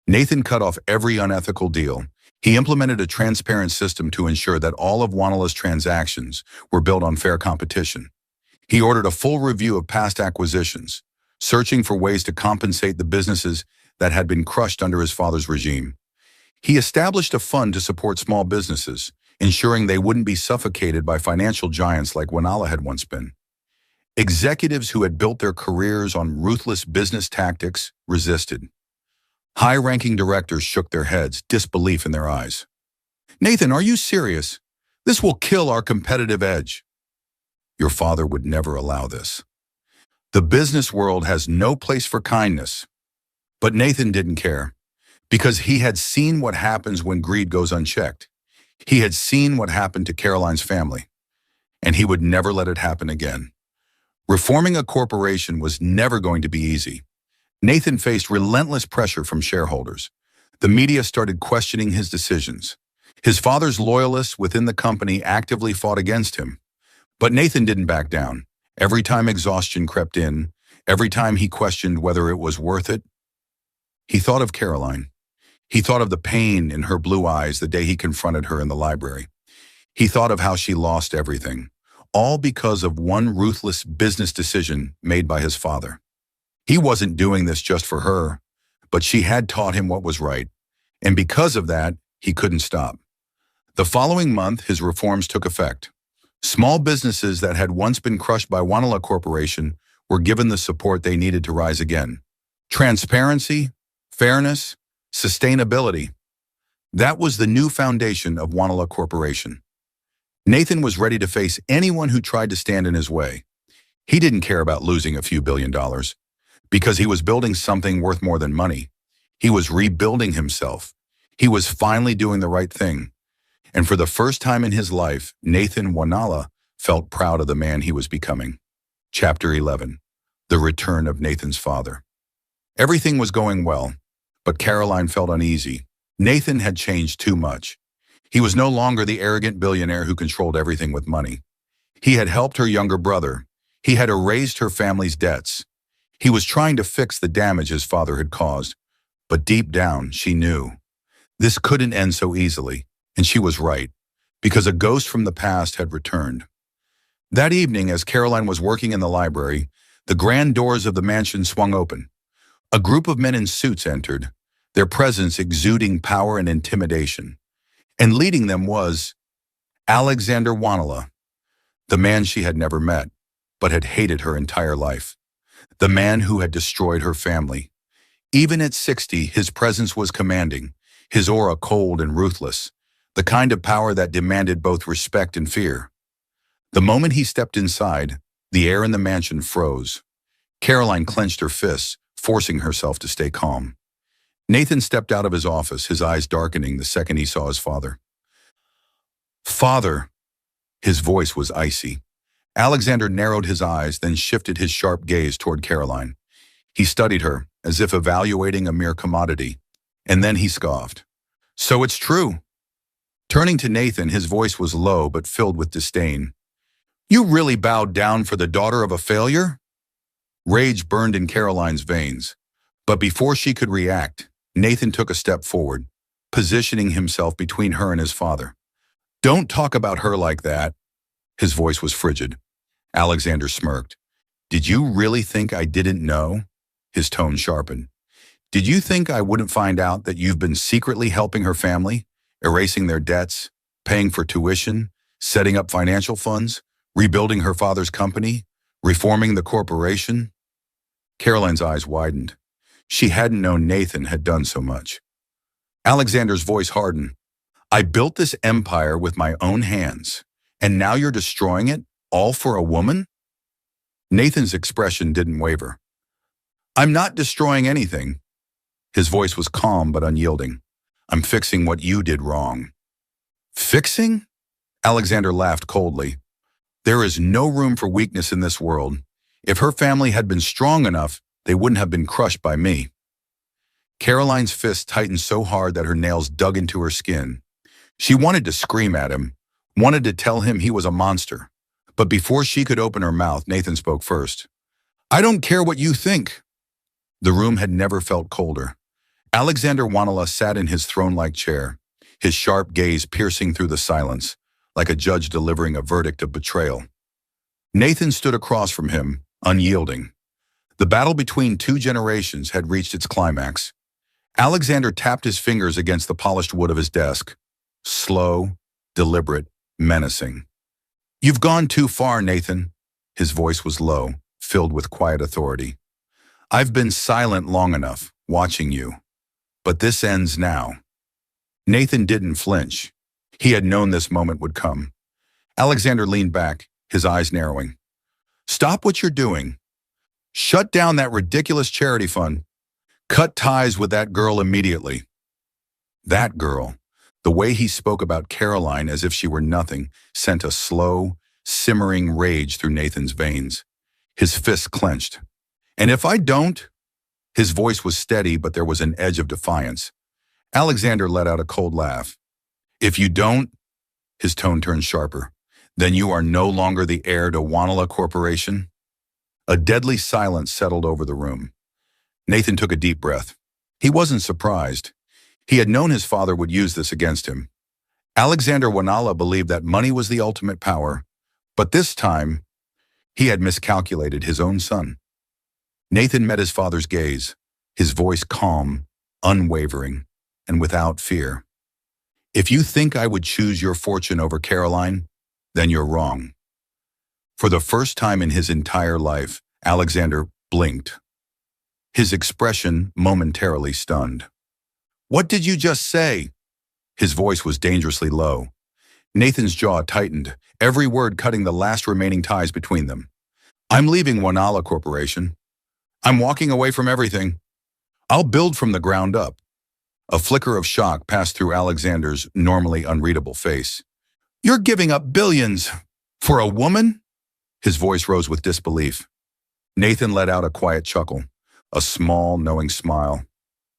Speaker 1: Nathan cut off every unethical deal. He implemented a transparent system to ensure that all of Wanala's transactions were built on fair competition. He ordered a full review of past acquisitions, searching for ways to compensate the businesses that had been crushed under his father's regime. He established a fund to support small businesses, ensuring they wouldn't be suffocated by financial giants like Wanala had once been. Executives who had built their careers on ruthless business tactics resisted. High-ranking directors shook their heads, disbelief in their eyes. "Nathan, are you serious? This will kill our competitive edge." "Your father would never allow this. The business world has no place for kindness." But Nathan didn't care, because he had seen what happens when greed goes unchecked. He had seen what happened to Caroline's family, and he would never let it happen again. Reforming a corporation was never going to be easy. Nathan faced relentless pressure from shareholders. The media started questioning his decisions. His father's loyalists within the company actively fought against him. But Nathan didn't back down. Every time exhaustion crept in, every time he questioned whether it was worth it, he thought of Caroline. He thought of the pain in her blue eyes the day he confronted her in the library. He thought of how she lost everything, all because of one ruthless business decision made by his father. He wasn't doing this just for her, but she had taught him what was right, and because of that, he couldn't stop. The following month, his reforms took effect. Small businesses that had once been crushed by Wanala Corporation were given the support they needed to rise again. Transparency, fairness, sustainability. That was the new foundation of Wanala Corporation. Nathan was ready to face anyone who tried to stand in his way. He didn't care about losing a few $1 billion, because he was building something worth more than money. He was rebuilding himself. He was finally doing the right thing. And for the first time in his life, Nathan Wanala felt proud of the man he was becoming. Chapter 11. The Return of Nathan's Father. Everything was going well, but Caroline felt uneasy. Nathan had changed too much. He was no longer the arrogant billionaire who controlled everything with money. He had helped her younger brother. He had erased her family's debts. He was trying to fix the damage his father had caused. But deep down, she knew this couldn't end so easily, and she was right, because a ghost from the past had returned. That evening, as Caroline was working in the library, the grand doors of the mansion swung open. A group of men in suits entered, their presence exuding power and intimidation. And leading them was Alexander Wanala, the man she had never met, but had hated her entire life. The man who had destroyed her family. Even at 60, his presence was commanding, his aura cold and ruthless, the kind of power that demanded both respect and fear. The moment he stepped inside, the air in the mansion froze. Caroline clenched her fists, forcing herself to stay calm. Nathan stepped out of his office, his eyes darkening the second he saw his father. "Father!" His voice was icy. Alexander narrowed his eyes, then shifted his sharp gaze toward Caroline. He studied her, as if evaluating a mere commodity, and then he scoffed. "So it's true." Turning to Nathan, his voice was low but filled with disdain. "You really bowed down for the daughter of a failure?" Rage burned in Caroline's veins, but before she could react, Nathan took a step forward, positioning himself between her and his father. "Don't talk about her like that." His voice was frigid. Alexander smirked. "Did you really think I didn't know?" His tone sharpened. "Did you think I wouldn't find out that you've been secretly helping her family, erasing their debts, paying for tuition, setting up financial funds, rebuilding her father's company, reforming the corporation?" Caroline's eyes widened. She hadn't known Nathan had done so much. Alexander's voice hardened. "I built this empire with my own hands, and now you're destroying it, all for a woman?" Nathan's expression didn't waver. "I'm not destroying anything." His voice was calm but unyielding. "I'm fixing what you did wrong." "Fixing?" Alexander laughed coldly. "There is no room for weakness in this world. If her family had been strong enough, they wouldn't have been crushed by me." Caroline's fist tightened so hard that her nails dug into her skin. She wanted to scream at him, wanted to tell him he was a monster. But before she could open her mouth, Nathan spoke first. "I don't care what you think." The room had never felt colder. Alexander Wanala sat in his throne-like chair, his sharp gaze piercing through the silence, like a judge delivering a verdict of betrayal. Nathan stood across from him, unyielding. The battle between two generations had reached its climax. Alexander tapped his fingers against the polished wood of his desk. Slow, deliberate, menacing. "You've gone too far, Nathan." His voice was low, filled with quiet authority. "I've been silent long enough, watching you. But this ends now." Nathan didn't flinch. He had known this moment would come. Alexander leaned back, his eyes narrowing. "Stop what you're doing. Shut down that ridiculous charity fund. Cut ties with that girl immediately." That girl. The way he spoke about Caroline as if she were nothing sent a slow, simmering rage through Nathan's veins. His fists clenched. "And if I don't?" His voice was steady, but there was an edge of defiance. Alexander let out a cold laugh. "If you don't," his tone turned sharper, "then you are no longer the heir to Wanala Corporation." A deadly silence settled over the room. Nathan took a deep breath. He wasn't surprised. He had known his father would use this against him. Alexander Wanala believed that money was the ultimate power, but this time, he had miscalculated his own son. Nathan met his father's gaze, his voice calm, unwavering, and without fear. "If you think I would choose your fortune over Caroline, then you're wrong." For the first time in his entire life, Alexander blinked, his expression momentarily stunned. "What did you just say?" His voice was dangerously low. Nathan's jaw tightened, every word cutting the last remaining ties between them. "I'm leaving Wanala Corporation. I'm walking away from everything. I'll build from the ground up." A flicker of shock passed through Alexander's normally unreadable face. "You're giving up billions for a woman?" His voice rose with disbelief. Nathan let out a quiet chuckle, a small, knowing smile,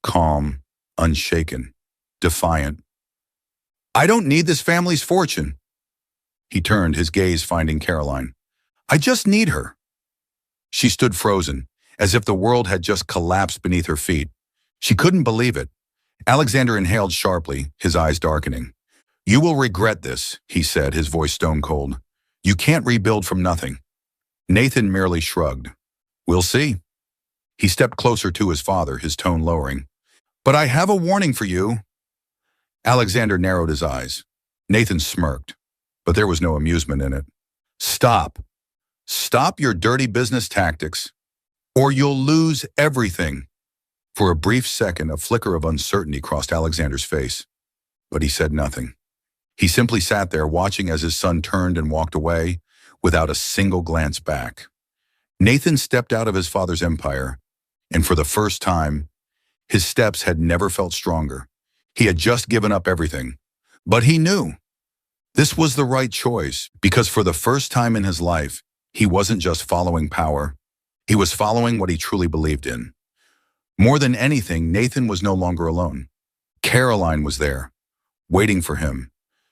Speaker 1: calm, unshaken, defiant. "I don't need this family's fortune." He turned, his gaze finding Caroline. "I just need her." She stood frozen, as if the world had just collapsed beneath her feet. She couldn't believe it. Alexander inhaled sharply, his eyes darkening. "You will regret this," he said, his voice stone cold. "You can't rebuild from nothing." Nathan merely shrugged. "We'll see." He stepped closer to his father, his tone lowering. "But I have a warning for you." Alexander narrowed his eyes. Nathan smirked, but there was no amusement in it. "Stop. Stop your dirty business tactics, or you'll lose everything." For a brief second, a flicker of uncertainty crossed Alexander's face, but he said nothing. He simply sat there watching as his son turned and walked away without a single glance back. Nathan stepped out of his father's empire, and for the first time, his steps had never felt stronger. He had just given up everything, but he knew this was the right choice because for the first time in his life, he wasn't just following power. He was following what he truly believed in. More than anything, Nathan was no longer alone. Caroline was there, waiting for him.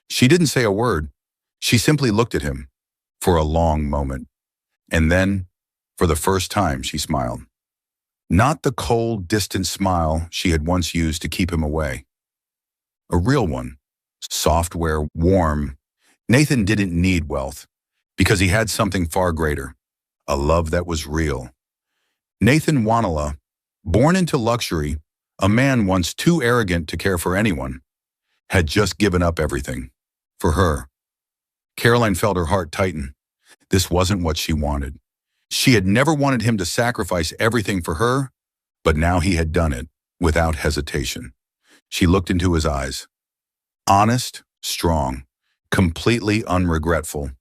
Speaker 1: She didn't say a word. She simply looked at him for a long moment. And then, for the first time, she smiled. Not the cold, distant smile she had once used to keep him away. A real one. Software, warm. Nathan didn't need wealth because he had something far greater. A love that was real. Nathan Wanala, born into luxury, a man once too arrogant to care for anyone, had just given up everything. For her. Caroline felt her heart tighten. This wasn't what she wanted. She had never wanted him to sacrifice everything for her, but now he had done it without hesitation. She looked into his eyes. Honest, strong, completely unregretful.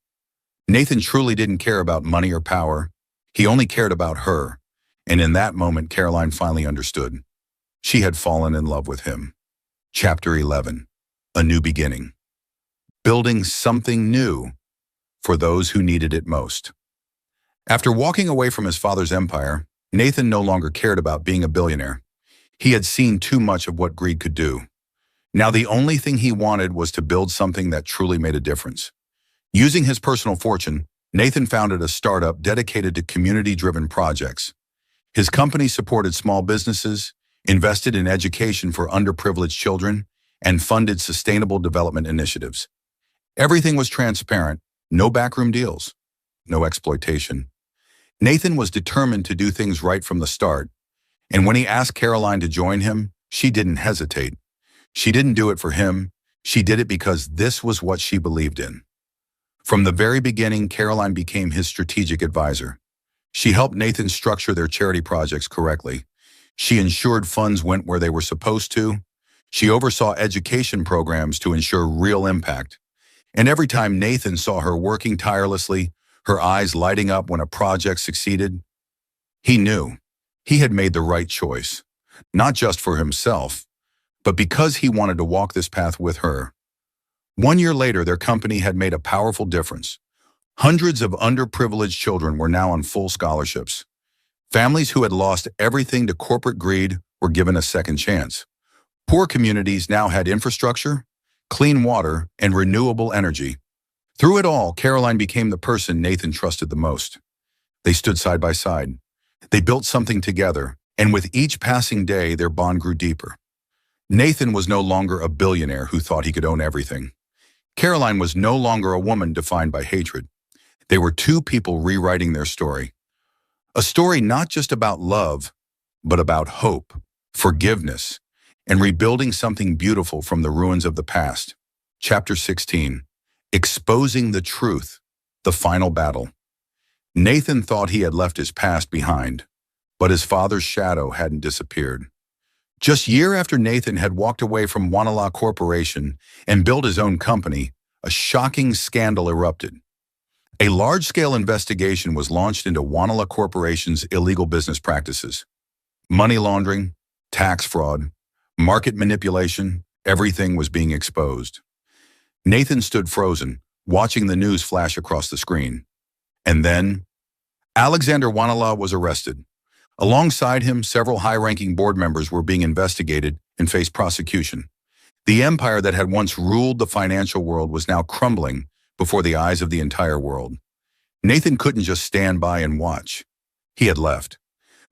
Speaker 1: Nathan truly didn't care about money or power. He only cared about her. And in that moment, Caroline finally understood. She had fallen in love with him. Chapter 11. A New Beginning. Building something new for those who needed it most. After walking away from his father's empire, Nathan no longer cared about being a billionaire. He had seen too much of what greed could do. Now the only thing he wanted was to build something that truly made a difference. Using his personal fortune, Nathan founded a startup dedicated to community-driven projects. His company supported small businesses, invested in education for underprivileged children, and funded sustainable development initiatives. Everything was transparent, no backroom deals, no exploitation. Nathan was determined to do things right from the start, and when he asked Caroline to join him, she didn't hesitate. She didn't do it for him, she did it because this was what she believed in. From the very beginning, Caroline became his strategic advisor. She helped Nathan structure their charity projects correctly. She ensured funds went where they were supposed to. She oversaw education programs to ensure real impact. And every time Nathan saw her working tirelessly, her eyes lighting up when a project succeeded, he knew he had made the right choice, not just for himself, but because he wanted to walk this path with her. 1 year later, their company had made a powerful difference. Hundreds of underprivileged children were now on full scholarships. Families who had lost everything to corporate greed were given a second chance. Poor communities now had infrastructure, clean water, and renewable energy. Through it all, Caroline became the person Nathan trusted the most. They stood side by side. They built something together, and with each passing day, their bond grew deeper. Nathan was no longer a billionaire who thought he could own everything. Caroline was no longer a woman defined by hatred. They were two people rewriting their story. A story not just about love, but about hope, forgiveness, and rebuilding something beautiful from the ruins of the past. Chapter 16. Exposing the truth, the final battle. Nathan thought he had left his past behind, but his father's shadow hadn't disappeared. Just year after Nathan had walked away from Wanala Corporation and built his own company, a shocking scandal erupted. A large-scale investigation was launched into Wanala Corporation's illegal business practices. Money laundering, tax fraud, market manipulation, everything was being exposed. Nathan stood frozen, watching the news flash across the screen. And then, Alexander Wanala was arrested. Alongside him, several high-ranking board members were being investigated and faced prosecution. The empire that had once ruled the financial world was now crumbling before the eyes of the entire world. Nathan couldn't just stand by and watch. He had left.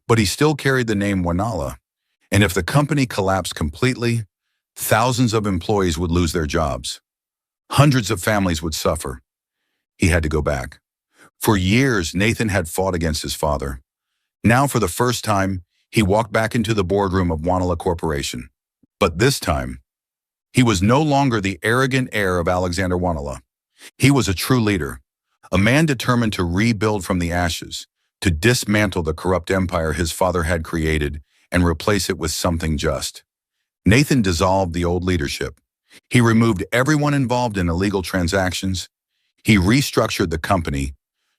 Speaker 1: But he still carried the name Wanala, and if the company collapsed completely, thousands of employees would lose their jobs. Hundreds of families would suffer. He had to go back. For years, Nathan had fought against his father. Now, for the first time, he walked back into the boardroom of Wanala Corporation. But this time, he was no longer the arrogant heir of Alexander Wanala. He was a true leader, a man determined to rebuild from the ashes, to dismantle the corrupt empire his father had created and replace it with something just. Nathan dissolved the old leadership. He removed everyone involved in illegal transactions. He restructured the company,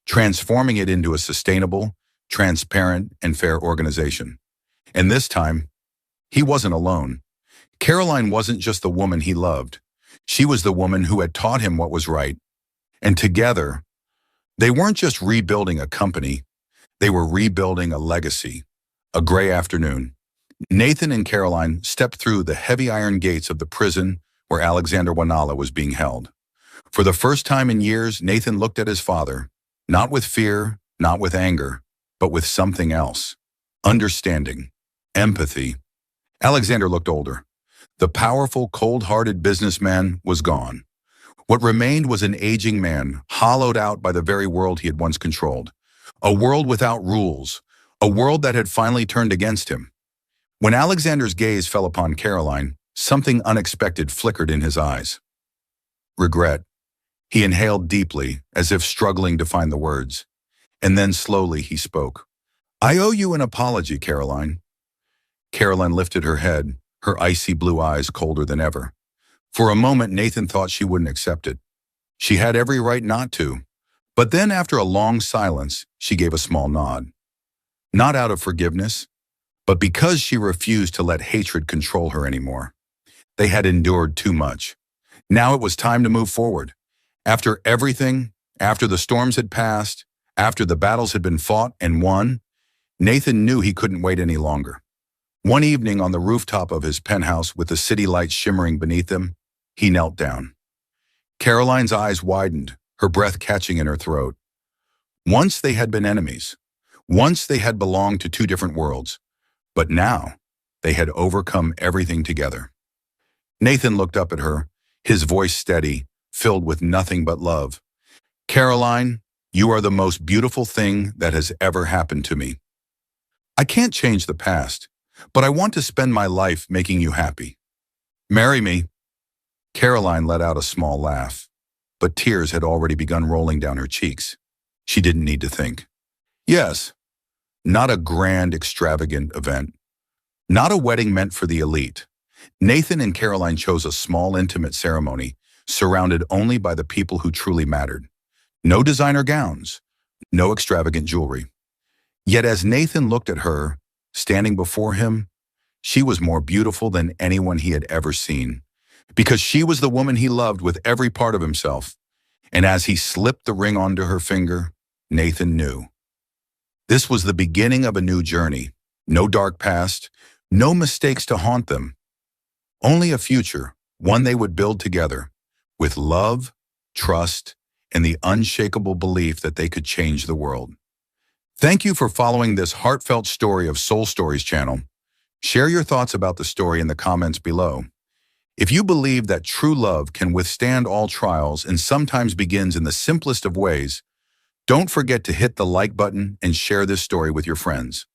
Speaker 1: transforming it into a sustainable, transparent, and fair organization. And this time, he wasn't alone. Caroline wasn't just the woman he loved. She was the woman who had taught him what was right. And together, they weren't just rebuilding a company, they were rebuilding a legacy. A gray afternoon, Nathan and Caroline stepped through the heavy iron gates of the prison where Alexander Wanala was being held. For the first time in years, Nathan looked at his father, not with fear, not with anger, but with something else. Understanding, empathy. Alexander looked older. The powerful, cold-hearted businessman was gone. What remained was an aging man, hollowed out by the very world he had once controlled. A world without rules, a world that had finally turned against him. When Alexander's gaze fell upon Caroline, something unexpected flickered in his eyes. Regret. He inhaled deeply, as if struggling to find the words. And then slowly he spoke. "I owe you an apology, Caroline." Caroline lifted her head, her icy blue eyes colder than ever. For a moment, Nathan thought she wouldn't accept it. She had every right not to. But then, after a long silence, she gave a small nod. Not out of forgiveness, but because she refused to let hatred control her anymore. They had endured too much. Now it was time to move forward. After everything, after the storms had passed, after the battles had been fought and won, Nathan knew he couldn't wait any longer. One evening on the rooftop of his penthouse with the city lights shimmering beneath him, he knelt down. Caroline's eyes widened, her breath catching in her throat. Once they had been enemies. Once they had belonged to two different worlds. But now, They had overcome everything together. Nathan looked up at her, his voice steady, filled with nothing but love. Caroline, you are the most beautiful thing that has ever happened to me. I can't change the past, but I want to spend my life making you happy. Marry me. Caroline let out a small laugh, but tears had already begun rolling down her cheeks. She didn't need to think. Yes, not a grand, extravagant event. Not a wedding meant for the elite. Nathan and Caroline chose a small, intimate ceremony, surrounded only by the people who truly mattered. No designer gowns, no extravagant jewelry. Yet as Nathan looked at her, standing before him, she was more beautiful than anyone he had ever seen, because she was the woman he loved with every part of himself. And as he slipped the ring onto her finger, Nathan knew. This was the beginning of a new journey. No dark past, no mistakes to haunt them. Only a future, one they would build together, with love, trust, and the unshakable belief that they could change the world. Thank you for following this heartfelt story of Soul Stories channel. Share your thoughts about the story in the comments below. If you believe that true love can withstand all trials and sometimes begins in the simplest of ways, don't forget to hit the like button and share this story with your friends.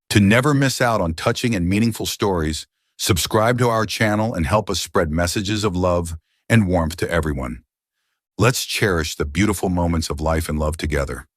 Speaker 1: To never miss out on touching and meaningful stories, subscribe to our channel and help us spread messages of love and warmth to everyone. Let's cherish the beautiful moments of life and love together.